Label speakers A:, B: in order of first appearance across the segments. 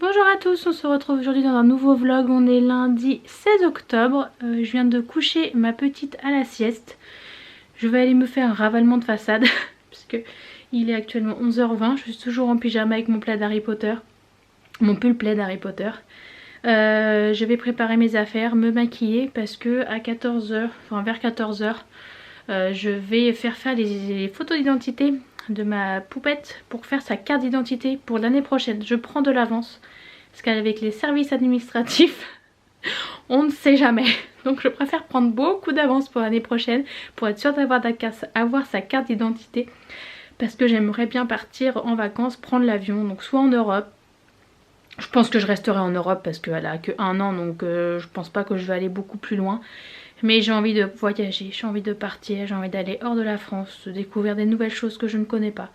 A: Bonjour à tous, on se retrouve aujourd'hui dans un nouveau vlog. On est lundi 16 octobre. Je viens de coucher ma petite à la sieste. Je vais aller me faire un ravalement de façade puisque il est actuellement 11h20. Je suis toujours en pyjama avec mon plaid Harry Potter. Mon pull plaid Harry Potter. Je vais préparer mes affaires, me maquiller parce que à 14h, enfin vers 14h, je vais faire les photos d'identité de ma poupette pour faire sa carte d'identité pour l'année prochaine. Je prends de l'avance parce qu'avec les services administratifs on ne sait jamais, donc je préfère prendre beaucoup d'avance pour l'année prochaine pour être sûre d'avoir sa carte d'identité, parce que j'aimerais bien partir en vacances, prendre l'avion, donc soit en Europe. Je pense que je resterai en Europe parce qu'elle a que 1 an, donc je pense pas que je vais aller beaucoup plus loin. Mais j'ai envie de voyager, j'ai envie de partir, j'ai envie d'aller hors de la France, de découvrir des nouvelles choses que je ne connais pas.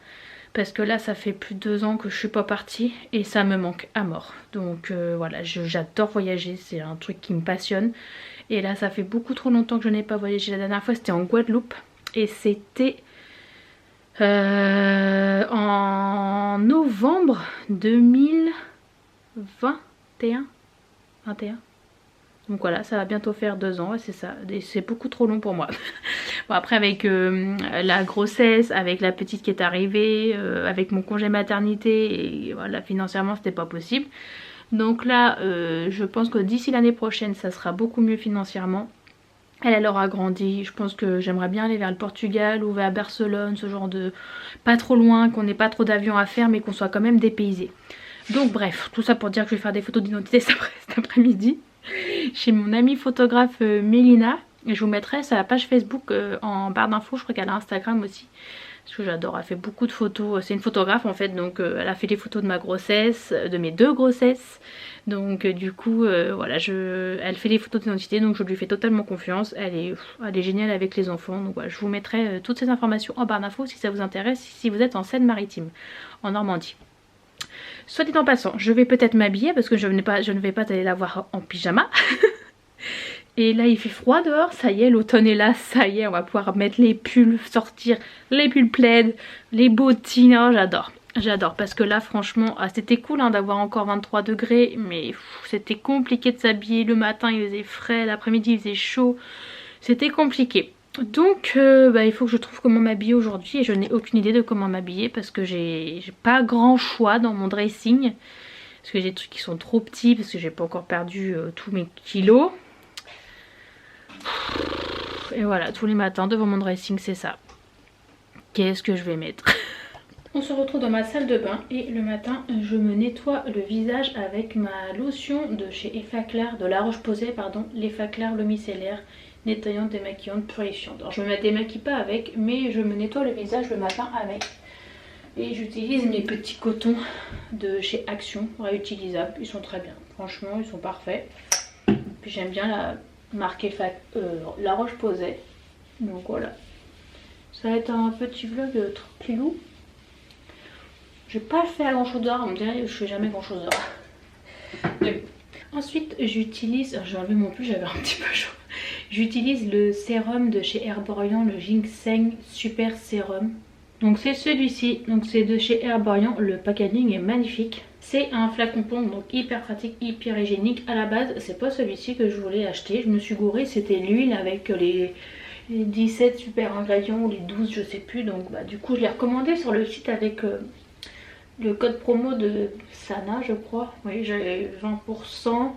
A: Parce que là ça fait plus de 2 ans que je suis pas partie et ça me manque à mort. Donc voilà, j'adore voyager, c'est un truc qui me passionne. Et là ça fait beaucoup trop longtemps que je n'ai pas voyagé. La dernière fois c'était en Guadeloupe et c'était en novembre 2021. Donc voilà, ça va bientôt faire 2 ans et c'est ça, c'est beaucoup trop long pour moi. Bon, après avec la grossesse, avec la petite qui est arrivée, avec mon congé maternité, et voilà, financièrement c'était pas possible. Donc là je pense que d'ici l'année prochaine ça sera beaucoup mieux financièrement. Elle aura grandi, je pense que j'aimerais bien aller vers le Portugal ou vers Barcelone, ce genre de... pas trop loin, qu'on n'ait pas trop d'avions à faire mais qu'on soit quand même dépaysé. Donc bref, tout ça pour dire que je vais faire des photos d'identité cet après-midi chez mon amie photographe Mélina. Et je vous mettrai sa page Facebook en barre d'infos. Je crois qu'elle a Instagram aussi, parce que j'adore, elle fait beaucoup de photos. C'est une photographe en fait, donc elle a fait des photos de ma grossesse, de mes 2 grossesses. Donc du coup voilà, elle fait les photos d'identité, donc je lui fais totalement confiance. Elle est géniale avec les enfants. Donc voilà, je vous mettrai toutes ces informations en barre d'infos si ça vous intéresse, si vous êtes en Seine-Maritime, en Normandie. Soit dit en passant, je vais peut-être m'habiller parce que je ne vais pas aller la voir en pyjama. Et là il fait froid dehors, ça y est, l'automne est là, ça y est, on va pouvoir mettre les pulls, sortir les pulls plaids, les bottines, oh, j'adore. J'adore parce que là franchement, c'était cool hein, d'avoir encore 23 degrés, mais c'était compliqué de s'habiller. Le matin il faisait frais, l'après-midi il faisait chaud, c'était compliqué. Donc il faut que je trouve comment m'habiller aujourd'hui et je n'ai aucune idée de comment m'habiller parce que j'ai pas grand choix dans mon dressing. Parce que j'ai des trucs qui sont trop petits, parce que j'ai pas encore perdu tous mes kilos. Et voilà, tous les matins devant mon dressing c'est ça. Qu'est-ce que je vais mettre? On se retrouve dans ma salle de bain et le matin je me nettoie le visage avec ma lotion de chez Effaclar, de La Roche-Posay pardon, l'Effaclar, le micellaire nettoyante, démaquillante, purifiante. Alors je me démaquille pas avec, mais je me nettoie le visage le matin avec. Et j'utilise mes petits cotons de chez Action, réutilisables, ils sont très bien, franchement ils sont parfaits. Puis j'aime bien la marque La Roche-Posay, donc voilà. Ça va être un petit vlog tranquillou. Je vais pas faire grand chose d'or, on me dirait que je fais jamais grand chose d'or. Ensuite j'utilise, j'ai enlevé mon pull, j'avais un petit peu chaud. J'utilise le sérum de chez Herborian, le Ginseng Super Sérum. Donc c'est celui-ci, donc c'est de chez Herborian, le packaging est magnifique. C'est un flacon pompe, donc hyper pratique, hyper hygiénique. À la base c'est pas celui-ci que je voulais acheter, je me suis gourée, c'était l'huile avec les 17 super ingrédients ou les 12 je sais plus. Donc du coup je l'ai recommandé sur le site avec le code promo de Sana je crois. Oui, j'ai 20%.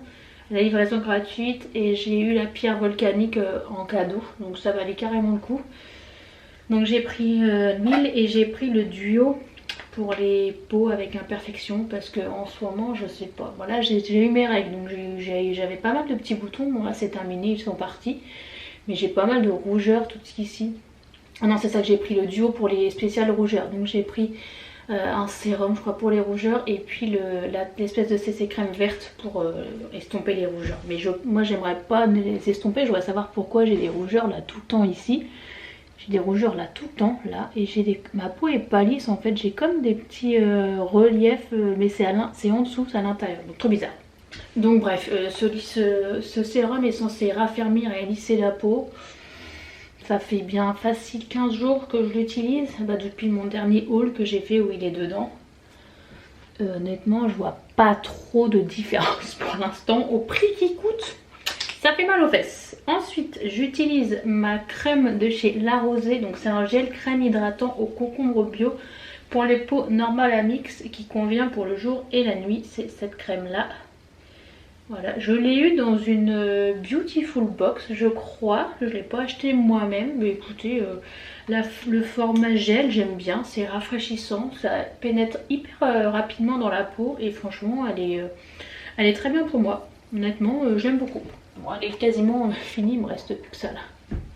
A: La livraison gratuite et j'ai eu la pierre volcanique en cadeau, donc ça valait carrément le coup. Donc j'ai pris l'huile et j'ai pris le duo pour les peaux avec imperfection parce que en ce moment je sais pas, voilà, j'ai eu mes règles, donc j'avais pas mal de petits boutons. Bon là c'est terminé, ils sont partis, mais j'ai pas mal de rougeurs tout ici. Ah non c'est ça que j'ai pris, le duo pour les spéciales rougeurs. Donc j'ai pris un sérum je crois pour les rougeurs et puis l'espèce de CC crème verte pour estomper les rougeurs. Mais moi j'aimerais pas les estomper, je voudrais savoir pourquoi j'ai des rougeurs là tout le temps ici. J'ai des rougeurs là tout le temps là et ma peau est pas lisse en fait, j'ai comme des petits reliefs mais c'est en dessous, c'est à l'intérieur, donc trop bizarre. Donc bref, ce sérum est censé raffermir et lisser la peau. Ça fait bien facile 15 jours que je l'utilise, depuis mon dernier haul que j'ai fait où il est dedans. Honnêtement je vois pas trop de différence pour l'instant au prix qu'il coûte. Ça fait mal aux fesses. Ensuite j'utilise ma crème de chez La Rosée. Donc c'est un gel crème hydratant au concombre bio pour les peaux normales à mix qui convient pour le jour et la nuit. C'est cette crème là. Voilà, je l'ai eu dans une Beautiful Box je crois. Je ne l'ai pas acheté moi-même. Mais écoutez, le format gel j'aime bien. C'est rafraîchissant. Ça pénètre hyper rapidement dans la peau. Et franchement elle est très bien pour moi. Honnêtement j'aime beaucoup. Bon, elle est quasiment finie, il me reste plus que ça là.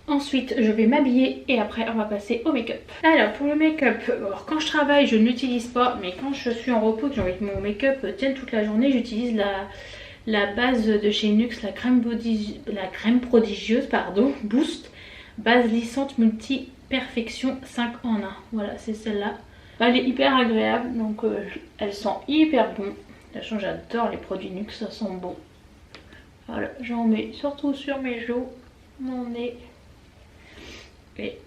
A: Ensuite je vais m'habiller et après on va passer au make-up. Alors pour le make-up, quand je travaille je ne l'utilise pas, mais quand je suis en repos que j'ai envie que mon make-up tienne toute la journée, j'utilise la base de chez NYX, la crème prodigieuse pardon, Boost, base lissante multi perfection 5 en 1. Voilà, c'est celle-là. Elle est hyper agréable, donc elle sent hyper bon. Sachant j'adore les produits NYX, ça sent bon. Voilà, j'en mets surtout sur mes joues, mon nez. Et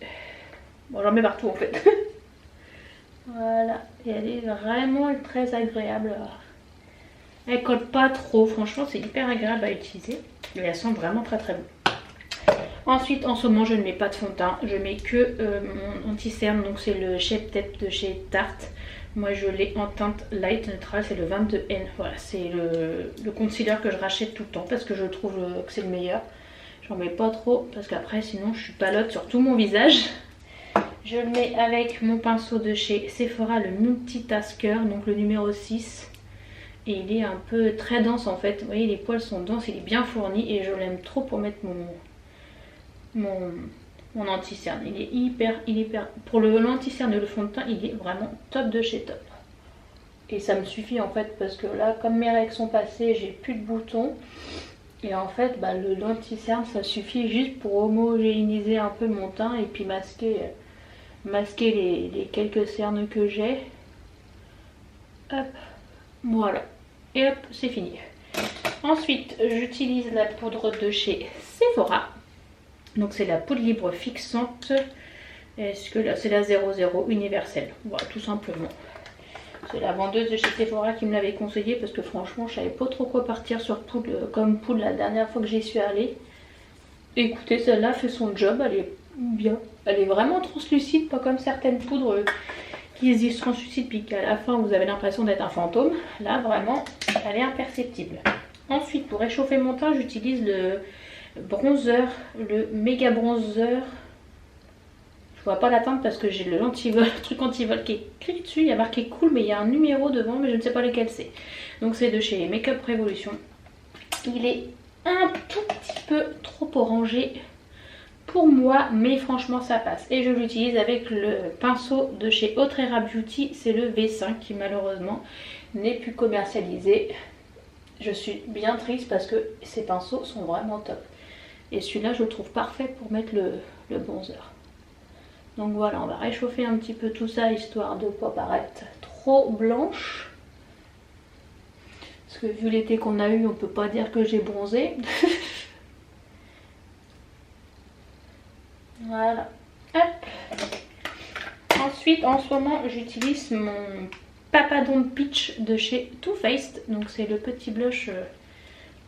A: bon, j'en mets partout en fait. Voilà, et elle est vraiment très agréable. Elle colle pas trop, franchement c'est hyper agréable à utiliser. Et elle sent vraiment très très bon. Ensuite en ce moment je ne mets pas de fond de teint, je mets que mon anti-cerne, donc c'est le Shape Tape de chez Tarte. Moi je l'ai en teinte light neutrale, c'est le 22N. Voilà, c'est le concealer que je rachète tout le temps parce que je trouve que c'est le meilleur. J'en mets pas trop parce qu'après sinon je suis palote sur tout mon visage. Je le mets avec mon pinceau de chez Sephora, le Multitasker, donc le numéro 6. Et il est un peu très dense en fait. Vous voyez les poils sont denses, il est bien fourni et je l'aime trop pour mettre mon anti-cerne. Il est hyper... Pour l'anti-cerne et le fond de teint, il est vraiment top de chez top. Et ça me suffit en fait parce que là, comme mes règles sont passées, j'ai plus de boutons. Et en fait, bah, l'anti-cerne, ça suffit juste pour homogénéiser un peu mon teint et puis masquer les quelques cernes que j'ai. Hop, voilà. Et hop, c'est fini. Ensuite, j'utilise la poudre de chez Sephora. Donc c'est la poudre libre fixante. Est-ce que là c'est la 00 universelle? Voilà, tout simplement. C'est la vendeuse de chez Sephora qui me l'avait conseillé parce que franchement je savais pas trop quoi partir sur poudre comme poudre la dernière fois que j'y suis allée. Écoutez, celle-là fait son job, elle est bien. Elle est vraiment translucide, pas comme certaines poudres qui se disent translucides puis qu'à la fin vous avez l'impression d'être un fantôme. Là vraiment elle est imperceptible. Ensuite pour réchauffer mon teint j'utilise le bronzer, le méga bronzer. Je vois pas la teinte parce que j'ai le truc anti-vol qui est écrit dessus. Il y a marqué cool mais il y a un numéro devant mais je ne sais pas lequel c'est. Donc c'est de chez Makeup Revolution. Il est un tout petit peu trop orangé pour moi mais franchement ça passe. Et je l'utilise avec le pinceau de chez Autrera Beauty. C'est le V5 qui malheureusement n'est plus commercialisé. Je suis bien triste parce que ces pinceaux sont vraiment top. Et celui-là je le trouve parfait pour mettre le bronzer. Donc voilà, on va réchauffer un petit peu tout ça histoire de ne pas paraître trop blanche. Parce que vu l'été qu'on a eu, on peut pas dire que j'ai bronzé. Voilà. Hop. Ensuite, en ce moment, j'utilise mon Papadon Peach de chez Too Faced. Donc c'est le petit blush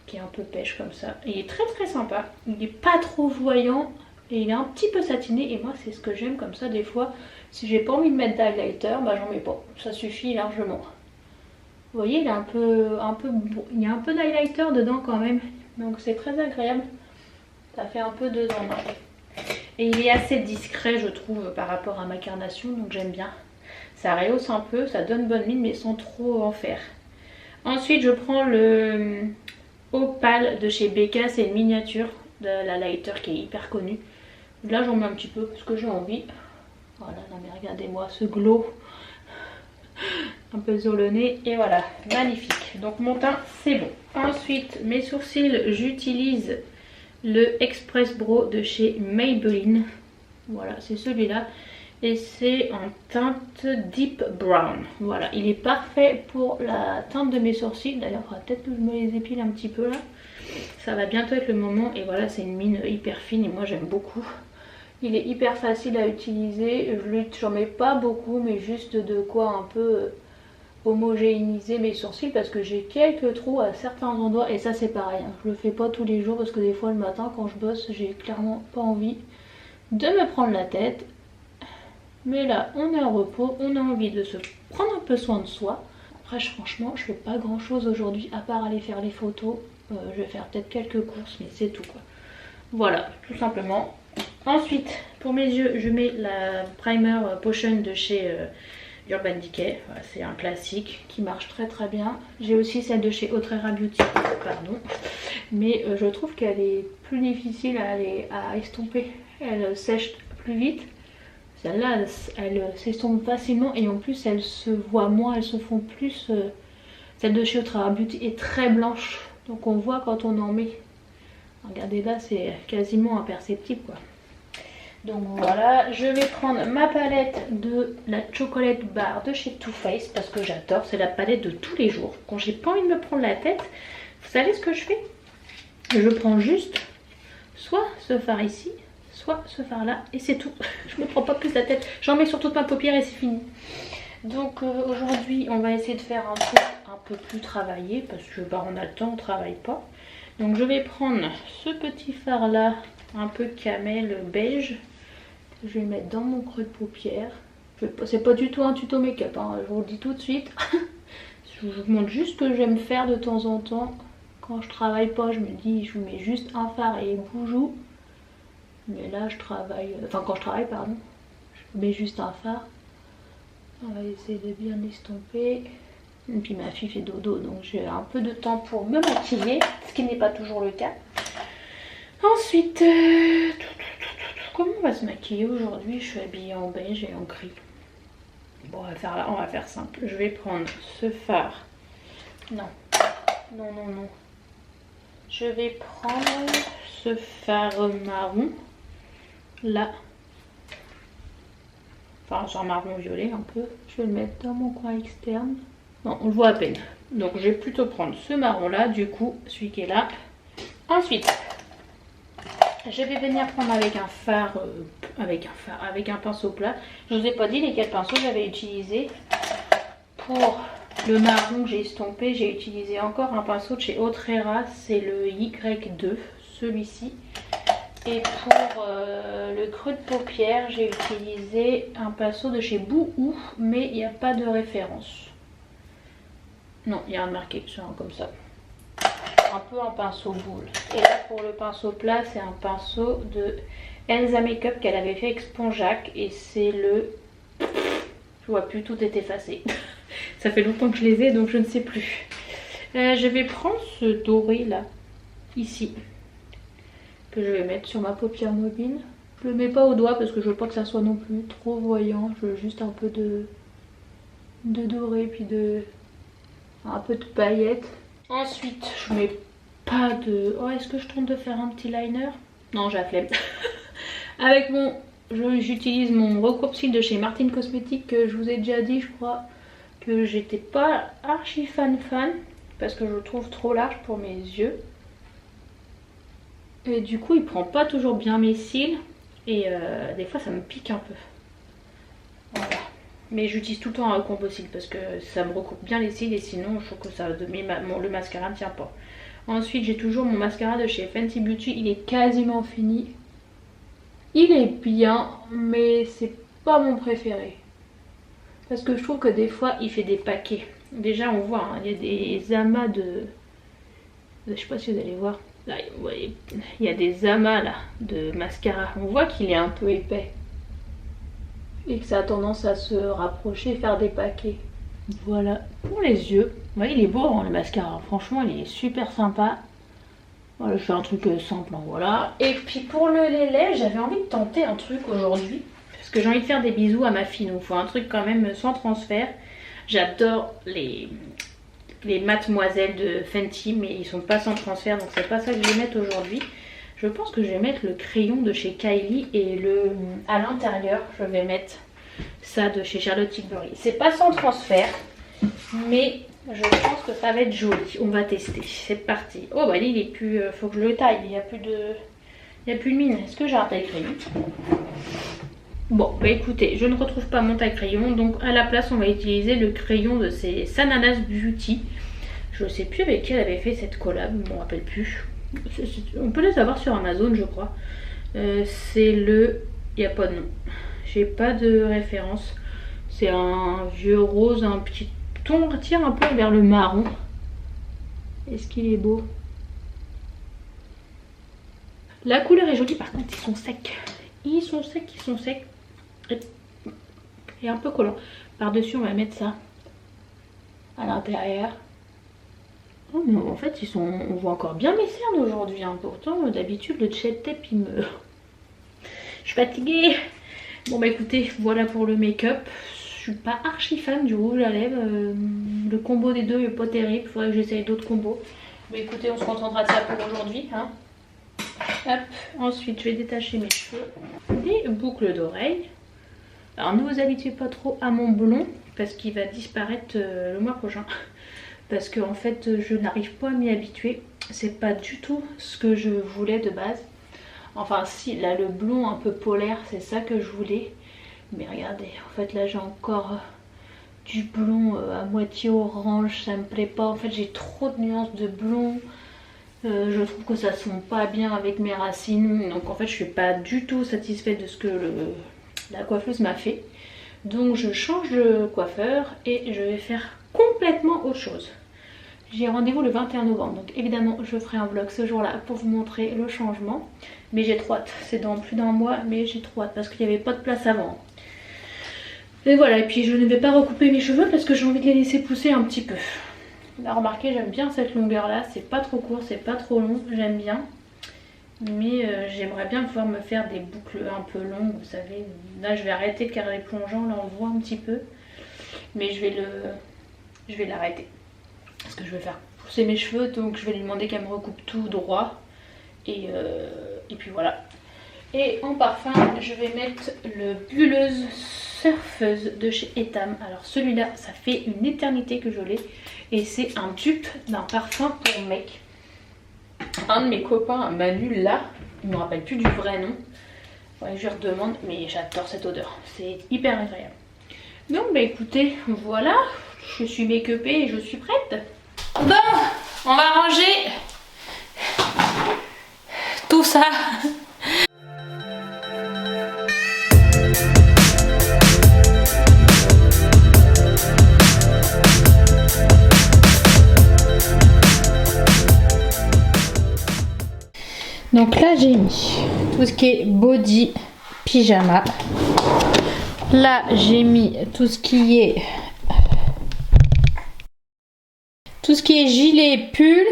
A: qui est un peu pêche comme ça. Il est très très sympa. Il n'est pas trop voyant. Et il est un petit peu satiné et moi c'est ce que j'aime comme ça des fois. Si j'ai pas envie de mettre d'highlighter, bah j'en mets pas. Ça suffit largement. Vous voyez il est il y a un peu d'highlighter dedans quand même. Donc c'est très agréable. Ça fait un peu dedans. Et il est assez discret je trouve par rapport à ma carnation. Donc j'aime bien. Ça rehausse un peu, ça donne bonne mine mais sans trop en faire. Ensuite je prends le Opal de chez Becca. C'est une miniature de la lighter qui est hyper connue. Là j'en mets un petit peu parce que j'ai envie. Voilà, non mais regardez-moi ce glow. Un peu sur le nez et voilà, magnifique. Donc mon teint c'est bon. Ensuite mes sourcils, j'utilise le Express Brow de chez Maybelline. Voilà, c'est celui-là. Et c'est en teinte Deep Brown. Voilà, il est parfait pour la teinte de mes sourcils. D'ailleurs, il faudra peut-être que je me les épile un petit peu là. Ça va bientôt être le moment. Et voilà, c'est une mine hyper fine et moi j'aime beaucoup. Il est hyper facile à utiliser. J'en mets pas beaucoup, mais juste de quoi un peu homogénéiser mes sourcils parce que j'ai quelques trous à certains endroits et ça c'est pareil, hein. Je le fais pas tous les jours parce que des fois le matin quand je bosse j'ai clairement pas envie de me prendre la tête. Mais là on est en repos, on a envie de se prendre un peu soin de soi. Après franchement je fais pas grand chose aujourd'hui à part aller faire les photos. Je vais faire peut-être quelques courses mais c'est tout quoi. Voilà tout simplement. Ensuite pour mes yeux je mets la primer potion de chez Urban Decay. Voilà, c'est un classique qui marche très très bien. J'ai aussi celle de chez Autrera Beauty, pardon. Mais je trouve qu'elle est plus difficile à estomper. Elle sèche plus vite. Celle-là, elle s'estompe facilement et en plus elle se voit moins, elles se font plus. Celle de chez Autrera Beauty est très blanche, donc on voit quand on en met. Regardez là, c'est quasiment imperceptible quoi. Donc voilà, je vais prendre ma palette de la Chocolate Bar de chez Too Faced parce que j'adore, c'est la palette de tous les jours. Quand j'ai pas envie de me prendre la tête, vous savez ce que je fais? Je prends juste soit ce fard ici, soit ce fard là et c'est tout. Je me prends pas plus la tête, j'en mets sur toute ma paupière et c'est fini. Donc aujourd'hui on va essayer de faire un truc un peu plus travaillé parce que bah, on a le temps, on travaille pas. Donc je vais prendre ce petit fard là, un peu camel beige. Je vais le mettre dans mon creux de paupière. C'est pas du tout un tuto make-up, hein, je vous le dis tout de suite. Je vous montre juste ce que j'aime faire de temps en temps. Quand je travaille pas, je me dis je vous mets juste un fard et boujou. Mais là je travaille, enfin quand je travaille pardon, je mets juste un fard. On va essayer de bien l'estomper. Et puis ma fille fait dodo donc j'ai un peu de temps pour me maquiller, ce qui n'est pas toujours le cas. Ensuite, comment on va se maquiller aujourd'hui? Je suis habillée en beige et en gris. Bon, on va faire simple. Je vais prendre ce fard. Non. Je vais prendre ce fard marron. Là. Enfin, c'est un marron violet un peu. Je vais le mettre dans mon coin externe. Non, on le voit à peine. Donc, je vais plutôt prendre ce marron là, du coup, celui qui est là. Ensuite, je vais venir prendre avec un fard, avec un pinceau plat. Je vous ai pas dit lesquels pinceaux j'avais utilisé. Pour le marron que j'ai estompé, j'ai utilisé encore un pinceau de chez Autrera, c'est le Y2, celui-ci. Et pour le creux de paupière, j'ai utilisé un pinceau de chez Bouhou, mais il n'y a pas de référence. Non, il y a un marqué sur un comme ça. Un peu un pinceau boule. Et là pour le pinceau plat c'est un pinceau de Elsa Makeup qu'elle avait fait avec Spongeac et c'est le... Je vois plus, tout est effacé. Ça fait longtemps que je les ai donc je ne sais plus. Je vais prendre ce doré là, ici, que je vais mettre sur ma paupière mobile. Je le mets pas au doigt parce que je veux pas que ça soit non plus trop voyant. Je veux juste un peu de doré puis un peu de paillettes. Ensuite, je mets pas de... Oh, est-ce que je tente de faire un petit liner? Non, j'ai la flemme. Avec j'utilise mon recours-cils de chez Martin Cosmetics que je vous ai déjà dit, je crois, que j'étais pas archi fan parce que je le trouve trop large pour mes yeux. Et du coup, il prend pas toujours bien mes cils et des fois, ça me pique un peu. Voilà. Mais j'utilise tout le temps un combo cils parce que ça me recoupe bien les cils et sinon je trouve que le mascara ne tient pas. Ensuite j'ai toujours mon mascara de chez Fenty Beauty, il est quasiment fini. Il est bien mais c'est pas mon préféré. Parce que je trouve que des fois il fait des paquets. Déjà on voit, hein, il y a des amas de... Je sais pas si vous allez voir. Là, vous voyez, il y a des amas là de mascara. On voit qu'il est un peu épais. Et que ça a tendance à se rapprocher et faire des paquets. Voilà pour les yeux. Ouais, il est beau hein, le mascara, franchement il est super sympa. Voilà, je fais un truc simple, hein, voilà. Et puis pour les lèvres, j'avais envie de tenter un truc aujourd'hui. Parce que j'ai envie de faire des bisous à ma fille, donc il faut un truc quand même sans transfert. J'adore les mademoiselles de Fenty, mais ils sont pas sans transfert, donc c'est pas ça que je vais mettre aujourd'hui. Je pense que je vais mettre le crayon de chez Kylie et à l'intérieur, je vais mettre ça de chez Charlotte Tilbury. C'est pas sans transfert, mais je pense que ça va être joli. On va tester. C'est parti. Oh bah il est plus... faut que je le taille. Il n'y a plus de mine. Est-ce que j'ai un taille crayon? Bon bah écoutez, je ne retrouve pas mon taille crayon, donc à la place on va utiliser le crayon de ces Sananas Beauty. Je sais plus avec qui elle avait fait cette collab, je ne me rappelle plus. On peut les avoir sur Amazon je crois. C'est le... il n'y a pas de nom. J'ai pas de référence. C'est un vieux rose, un petit ton tire un peu vers le marron. Est-ce qu'il est beau? La couleur est jolie, par contre ils sont secs. Ils sont secs, ils sont secs. Et un peu collant. Par-dessus on va mettre ça à l'intérieur. Oh mais en fait ils sont... on voit encore bien mes cernes aujourd'hui. Hein. Pourtant d'habitude le Chet Tape il me... Je suis fatiguée. Bon bah écoutez, voilà pour le make-up. Je suis pas archi fan du rouge à lèvres. Le combo des deux est pas terrible. Il faudrait que j'essaye d'autres combos. Mais écoutez, on se contentera de ça pour aujourd'hui. Hein. Hop. Ensuite, je vais détacher mes cheveux. Et boucles d'oreilles. Alors ne vous habituez pas trop à mon blond parce qu'il va disparaître le mois prochain. Parce que en fait, je n'arrive pas à m'y habituer. C'est pas du tout ce que je voulais de base. Enfin si, là le blond un peu polaire, c'est ça que je voulais. Mais regardez, en fait là j'ai encore du blond à moitié orange, ça me plaît pas. En fait j'ai trop de nuances de blond. Je trouve que ça se fond pas bien avec mes racines. Donc en fait je suis pas du tout satisfaite de ce que la coiffeuse m'a fait. Donc je change de coiffeur et je vais faire complètement autre chose. J'ai rendez-vous le 21 novembre, donc évidemment je ferai un vlog ce jour-là pour vous montrer le changement. Mais j'ai trop hâte, c'est dans plus d'un mois, mais j'ai trop hâte parce qu'il n'y avait pas de place avant. Et voilà, et puis je ne vais pas recouper mes cheveux parce que j'ai envie de les laisser pousser un petit peu. Là remarquez, j'aime bien cette longueur là, c'est pas trop court, c'est pas trop long, j'aime bien. Mais j'aimerais bien pouvoir me faire des boucles un peu longues, vous savez. Là je vais arrêter de carré plongeant, là on voit un petit peu. Mais je vais l'arrêter. Parce que je vais faire pousser mes cheveux, donc je vais lui demander qu'elle me recoupe tout droit. Et puis voilà. Et en parfum, je vais mettre le Bulleuse Surfeuse de chez Etam. Alors celui-là, ça fait une éternité que je l'ai. Et c'est un dupe d'un parfum pour mec. Un de mes copains, Manu, là, il ne me rappelle plus du vrai nom. Ouais, je lui redemande, mais j'adore cette odeur. C'est hyper agréable. Donc bah écoutez, voilà. Je suis make-upée et je suis prête. Bon, on va ranger tout ça. Donc là j'ai mis tout ce qui est body, pyjama. Là j'ai mis tout ce qui est gilet, pull,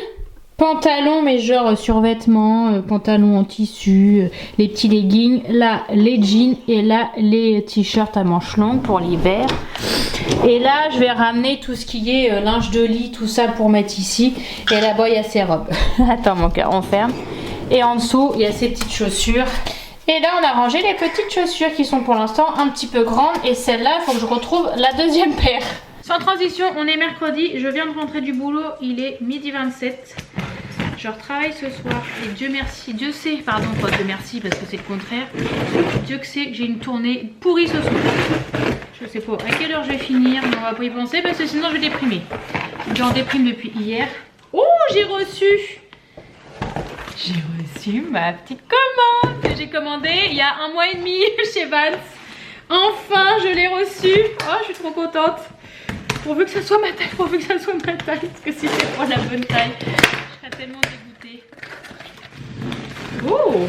A: pantalon, mais genre survêtement, pantalon en tissu, les petits leggings, là les jeans et là les t-shirts à manches longues pour l'hiver. Et là je vais ramener tout ce qui est linge de lit, tout ça pour mettre ici. Et là-bas il y a ses robes. Attends mon cœur, on ferme. Et en dessous il y a ces petites chaussures. Et là on a rangé les petites chaussures qui sont pour l'instant un petit peu grandes. Et celle-là il faut que je retrouve la deuxième paire. Sans transition, on est mercredi, je viens de rentrer du boulot, il est 12h27. Je retravaille ce soir et Dieu merci, Dieu sait, pardon pas Dieu merci parce que c'est le contraire. Dieu que sait que j'ai une tournée pourrie ce soir. Je sais pas à quelle heure je vais finir, mais on va pas y penser parce que sinon je vais déprimer. Je suis en déprime depuis hier. Oh, j'ai reçu ma petite commande que j'ai commandée il y a 1 mois et demi chez Vans. Enfin, je l'ai reçue. Oh, je suis trop contente. Pourvu que ça soit ma taille, pourvu que ça soit ma taille, parce que si c'est pas la bonne taille, je serais tellement dégoûtée. Oh!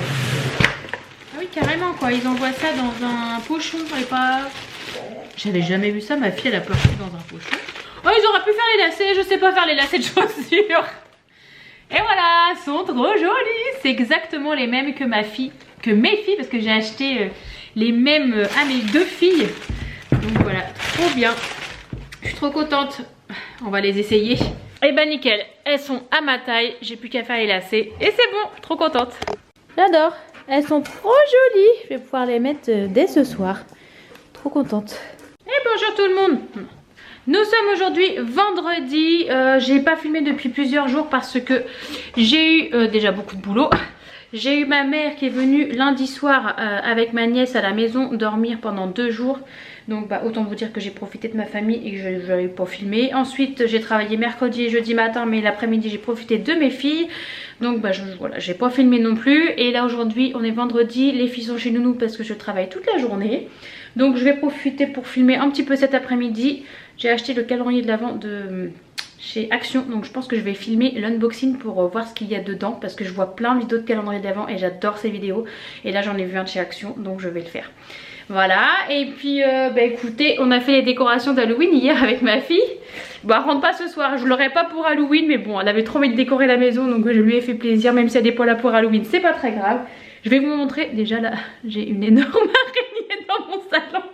A: Ah oui, carrément quoi, ils envoient ça dans un pochon et pas... J'avais jamais vu ça, ma fille elle a pleuré dans un pochon. Oh, ils auraient pu faire les lacets, je sais pas faire les lacets de chaussures. Et voilà, elles sont trop jolies. C'est exactement les mêmes que mes filles, parce que j'ai acheté les mêmes à mes 2 filles. Donc voilà, trop bien. Je suis trop contente. On va les essayer. Et bah nickel, elles sont à ma taille. J'ai plus qu'à faire les lacets. Et c'est bon, trop contente. J'adore. Elles sont trop jolies. Je vais pouvoir les mettre dès ce soir. Trop contente. Et bonjour tout le monde. Nous sommes aujourd'hui vendredi. J'ai pas filmé depuis plusieurs jours parce que j'ai eu déjà beaucoup de boulot. J'ai eu ma mère qui est venue lundi soir avec ma nièce à la maison dormir pendant 2 jours. Donc bah, autant vous dire que j'ai profité de ma famille et que je n'avais pas filmé. Ensuite j'ai travaillé mercredi et jeudi matin, mais l'après-midi j'ai profité de mes filles. Donc bah voilà, j'ai pas filmé non plus. Et là aujourd'hui on est vendredi, les filles sont chez nounou parce que je travaille toute la journée. Donc je vais profiter pour filmer un petit peu cet après-midi. J'ai acheté le calendrier de l'Avent de chez Action, donc je pense que je vais filmer l'unboxing pour voir ce qu'il y a dedans, parce que je vois plein de vidéos de calendrier d'Avent et j'adore ces vidéos. Et là j'en ai vu un de chez Action, donc je vais le faire. Voilà, et puis bah écoutez, on a fait les décorations d'Halloween hier avec ma fille. Bon, elle rentre pas ce soir, je l'aurais pas pour Halloween, mais bon, elle avait trop envie de décorer la maison, donc je lui ai fait plaisir, même si elle n'est pas là pour Halloween, c'est pas très grave. Je vais vous montrer, déjà là, j'ai une énorme araignée dans mon salon.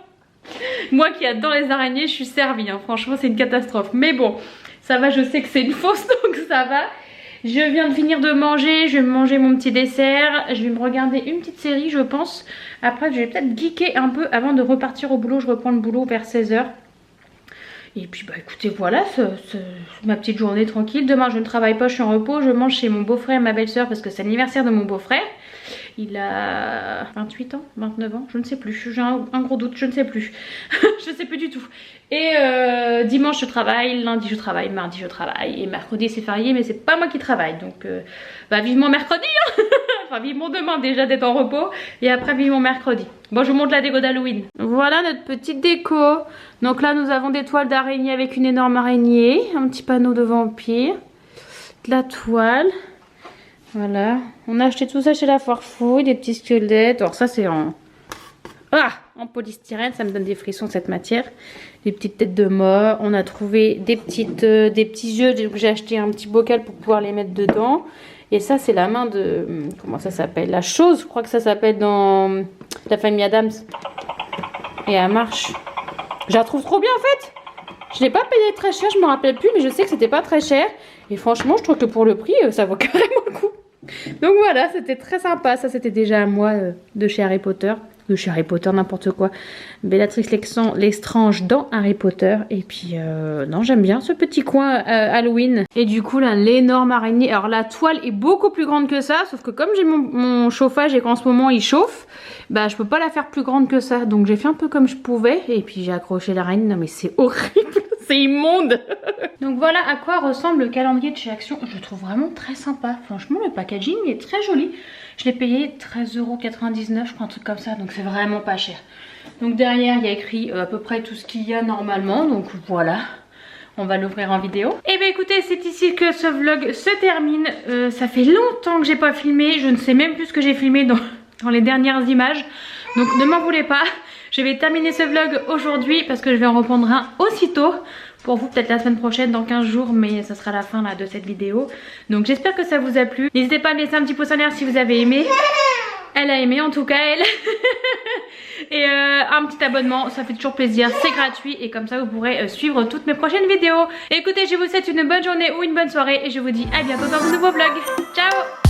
A: Moi qui adore les araignées, je suis servie, hein. Franchement c'est une catastrophe. Mais bon, ça va, je sais que c'est une fausse, donc ça va. Je viens de finir de manger, je vais manger mon petit dessert. Je vais me regarder une petite série je pense. Après je vais peut-être geeker un peu avant de repartir au boulot. Je reprends le boulot vers 16 h. Et puis bah écoutez voilà, ma petite journée tranquille. Demain je ne travaille pas, je suis en repos. Je mange chez mon beau-frère et ma belle-sœur parce que c'est l'anniversaire de mon beau-frère. Il a 28 ans, 29 ans, je ne sais plus. J'ai un gros doute, je ne sais plus. Je ne sais plus du tout. Et dimanche je travaille, lundi je travaille, mardi je travaille. Et mercredi c'est férié, mais c'est pas moi qui travaille. Donc bah vivement mercredi, hein. Enfin vivement demain déjà d'être en repos. Et après vivement mercredi. Bon, je vous montre la déco d'Halloween. Voilà notre petite déco. Donc là nous avons des toiles d'araignée avec une énorme araignée. Un petit panneau de vampire. De la toile. Voilà, on a acheté tout ça chez la Foire Fouille, des petits squelettes. Alors ça c'est en polystyrène, ça me donne des frissons cette matière. Des petites têtes de mort. On a trouvé des petits yeux, donc j'ai acheté un petit bocal pour pouvoir les mettre dedans. Et ça c'est la main de, comment ça s'appelle, la chose, je crois que ça s'appelle dans la famille Adams. Et elle marche. Je la trouve trop bien en fait. Je l'ai pas payé très cher, je me rappelle plus, mais je sais que c'était pas très cher. Et franchement je trouve que pour le prix ça vaut carrément le coup. Donc voilà, c'était très sympa. Ça c'était déjà à moi de chez Harry Potter. De chez Harry Potter, n'importe quoi. Bellatrix Lestrange dans Harry Potter. Et puis non, j'aime bien ce petit coin Halloween. Et du coup là, l'énorme araignée. Alors la toile est beaucoup plus grande que ça. Sauf que comme j'ai mon chauffage et qu'en ce moment il chauffe, bah je peux pas la faire plus grande que ça. Donc j'ai fait un peu comme je pouvais. Et puis j'ai accroché l'araignée. Non mais c'est horrible. C'est immonde. Donc voilà à quoi ressemble le calendrier de chez Action. Je le trouve vraiment très sympa. Franchement le packaging est très joli. Je l'ai payé 13,99 €, je crois, un truc comme ça. Donc c'est vraiment pas cher. Donc derrière il y a écrit à peu près tout ce qu'il y a normalement. Donc voilà. On va l'ouvrir en vidéo. Et bien écoutez, c'est ici que ce vlog se termine. Ça fait longtemps que j'ai pas filmé. Je ne sais même plus ce que j'ai filmé dans les dernières images. Donc ne m'en voulez pas. Je vais terminer ce vlog aujourd'hui parce que je vais en reprendre un aussitôt. Pour vous peut-être la semaine prochaine, dans 15 jours, mais ça sera la fin là, de cette vidéo. Donc j'espère que ça vous a plu. N'hésitez pas à me laisser un petit pouce en l'air si vous avez aimé. Elle a aimé en tout cas elle. Et un petit abonnement, ça fait toujours plaisir, c'est gratuit. Et comme ça vous pourrez suivre toutes mes prochaines vidéos. Écoutez, je vous souhaite une bonne journée ou une bonne soirée. Et je vous dis à bientôt dans un nouveau vlog. Ciao!